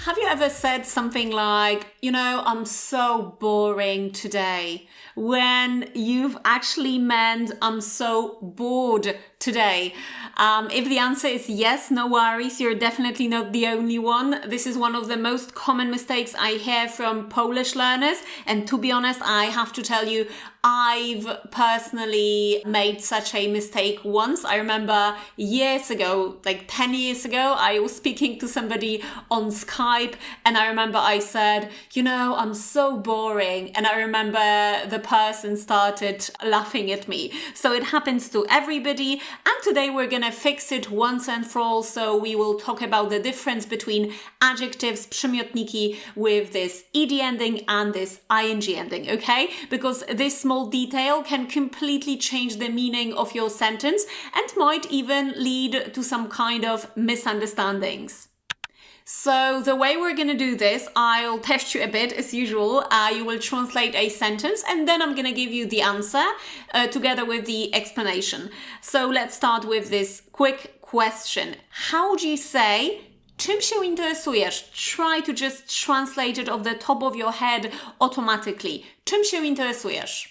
Have you ever said something like, I'm so boring today, when you've actually meant I'm so bored today? If the answer is yes, no worries, you're definitely not the only one. This is one of the most common mistakes I hear from Polish learners, and to be honest, I have to tell you, I've personally made such a mistake once. I remember years ago, like 10 years ago, I was speaking to somebody on Skype and I remember I said, I'm so boring. And I remember the person started laughing at me. So it happens to everybody. And today we're going to fix it once and for all. So we will talk about the difference between adjectives, przymiotniki with this ed ending and this ing ending, okay? Because this small detail can completely change the meaning of your sentence and might even lead to some kind of misunderstandings. So the way we're going to do this, I'll test you a bit as usual. You will translate a sentence and then I'm going to give you the answer together with the explanation. So let's start with this quick question. How do you say czym się interesujesz? Try to just translate it off the top of your head automatically. Czym się interesujesz?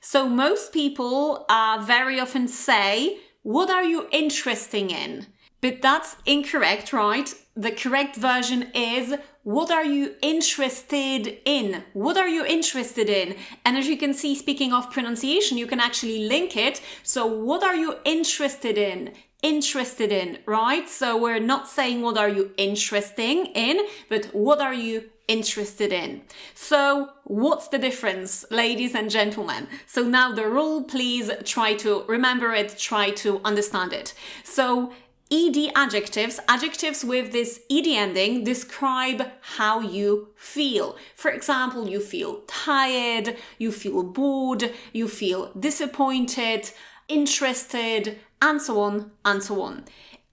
So most people very often say, what are you interested in? But that's incorrect, right? The correct version is, what are you interested in? What are you interested in? And as you can see, speaking of pronunciation, you can actually link it. So what are you interested in? Interested in, right? So we're not saying what are you interesting in, but what are you interested in? So what's the difference, ladies and gentlemen? So now the rule, please try to remember it, try to understand it. So ed adjectives with this ed ending describe how you feel. For example, you feel tired, you feel bored, you feel disappointed, interested, and so on and so on.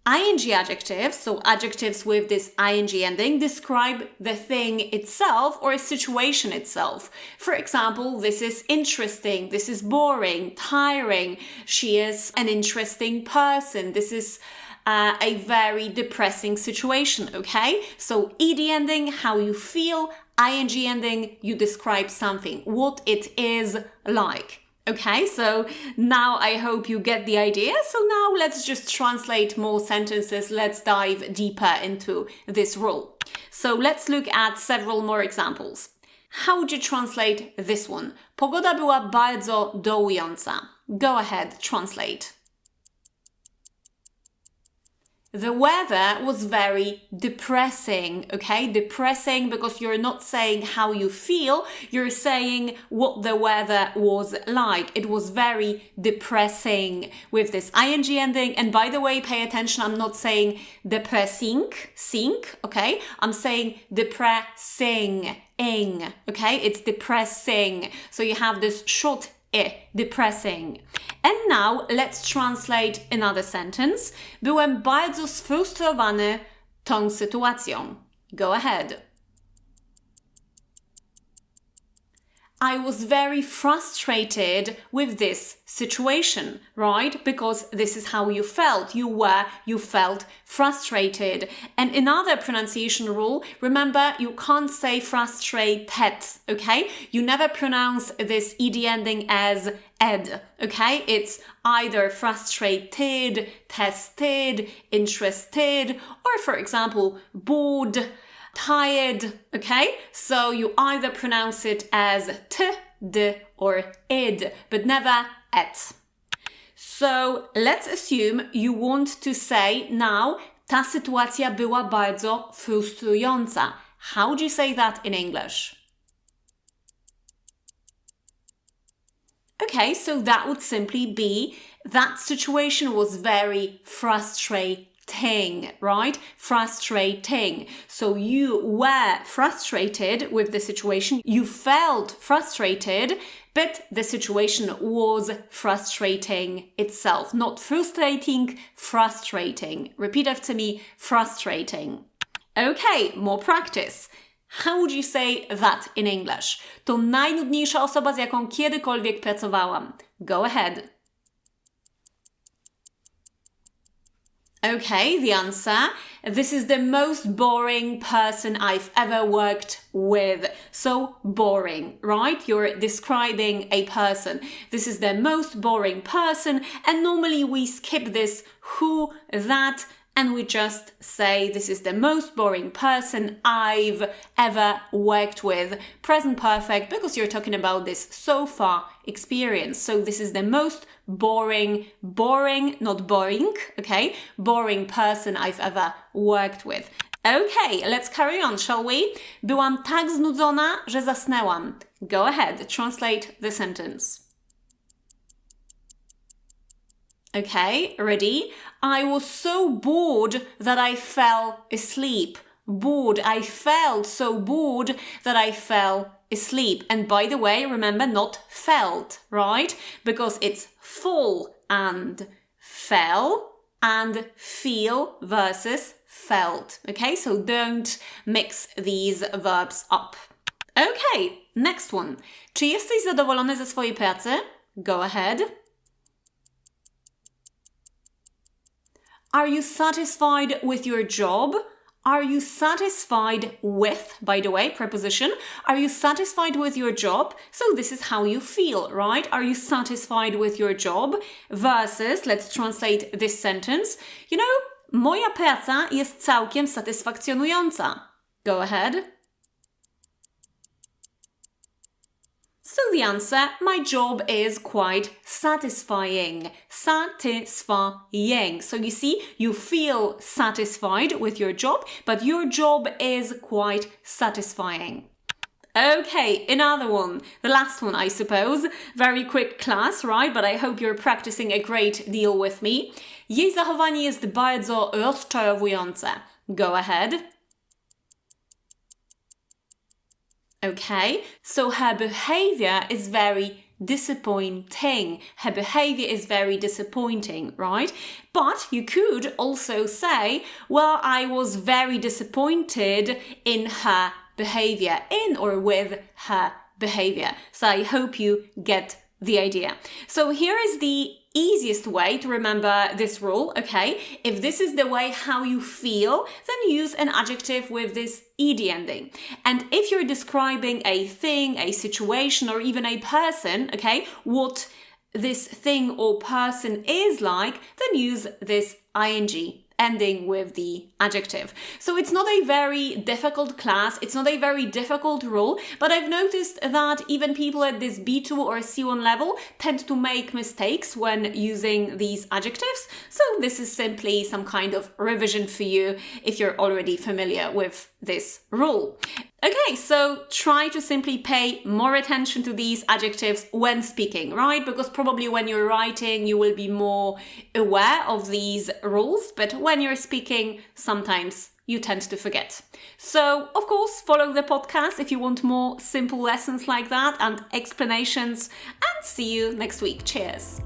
ing adjectives, so adjectives with this ing ending, describe the thing itself or a situation itself. For example, this is interesting, this is boring, tiring, she is an interesting person, this is a very depressing situation, okay? So ed ending, how you feel, ing ending, you describe something, what it is like. Okay, so now I hope you get the idea. So now let's just translate more sentences. Let's dive deeper into this rule. So let's look at several more examples. How would you translate this one? Pogoda była bardzo dołująca. Go ahead, translate. The weather was very depressing, okay? Depressing because you're not saying how you feel, you're saying what the weather was like. It was very depressing with this ing ending. And by the way, pay attention, I'm not saying depressing, okay? I'm saying depressing, okay? It's depressing. So you have this short depressing. And now let's translate another sentence. Byłem bardzo sfrustrowany tą sytuacją. Go ahead. I was very frustrated with this situation, right? Because this is how you felt. You felt frustrated. And another pronunciation rule, remember, you can't say frustrated, okay? You never pronounce this ed ending as ed, okay? It's either frustrated, tested, interested, or for example, bored, tired, okay? So you either pronounce it as t, d, or id, but never et. So let's assume you want to say now, ta sytuacja była bardzo frustrująca. How do you say that in English? Okay, so that would simply be, that situation was very frustrating. Right? Frustrating. So you were frustrated with the situation. You felt frustrated, but the situation was frustrating itself. Not frustrating, frustrating. Repeat after me, frustrating. Okay, more practice. How would you say that in English? To najnudniejsza osoba, z jaką kiedykolwiek pracowałam. Go ahead. Okay, the answer. This is the most boring person I've ever worked with. So boring, right? You're describing a person. This is the most boring person, and normally we skip this who, that, and we just say this is the most boring person I've ever worked with. Present perfect, because you're talking about this so far experience. So this is the most boring, not boring, okay? Boring person I've ever worked with. Okay, let's carry on, shall we? Byłam tak znudzona, że zasnęłam. Go ahead, translate the sentence. Okay, ready? I was so bored that I fell asleep. Bored. I felt so bored that I fell asleep. And by the way, remember, not felt, right? Because it's fall and fell and feel versus felt. Okay, so don't mix these verbs up. Okay, next one. Czy jesteś zadowolony ze swojej pracy? Go ahead. Are you satisfied with your job? Are you satisfied with, by the way, preposition? Are you satisfied with your job? So this is how you feel, right? Are you satisfied with your job? Versus, let's translate this sentence. You know, moja praca jest całkiem satysfakcjonująca. Go ahead. So the answer, my job is quite satisfying. Satisfying. So you see, you feel satisfied with your job, but your job is quite satisfying. Okay, another one. The last one, I suppose. Very quick class, right? But I hope you're practicing a great deal with me. Jej zachowanie jest bardzo rozczarowujące. Go ahead. Okay, so her behavior is very disappointing. Her behavior is very disappointing, right? But you could also say, well, I was very disappointed in her behavior, in or with her behavior. So I hope you get the idea. So here is the easiest way to remember this rule, okay? If this is the way how you feel, then use an adjective with this ed ending. And if you're describing a thing, a situation, or even a person, okay, what this thing or person is like, then use this ing ending with the adjective. So it's not a very difficult class, it's not a very difficult rule, but I've noticed that even people at this B2 or C1 level tend to make mistakes when using these adjectives. So this is simply some kind of revision for you if you're already familiar with this rule. Okay, so try to simply pay more attention to these adjectives when speaking, right? Because probably when you're writing, you will be more aware of these rules, but when you're speaking, sometimes you tend to forget. So, of course, follow the podcast if you want more simple lessons like that and explanations, and see you next week. Cheers!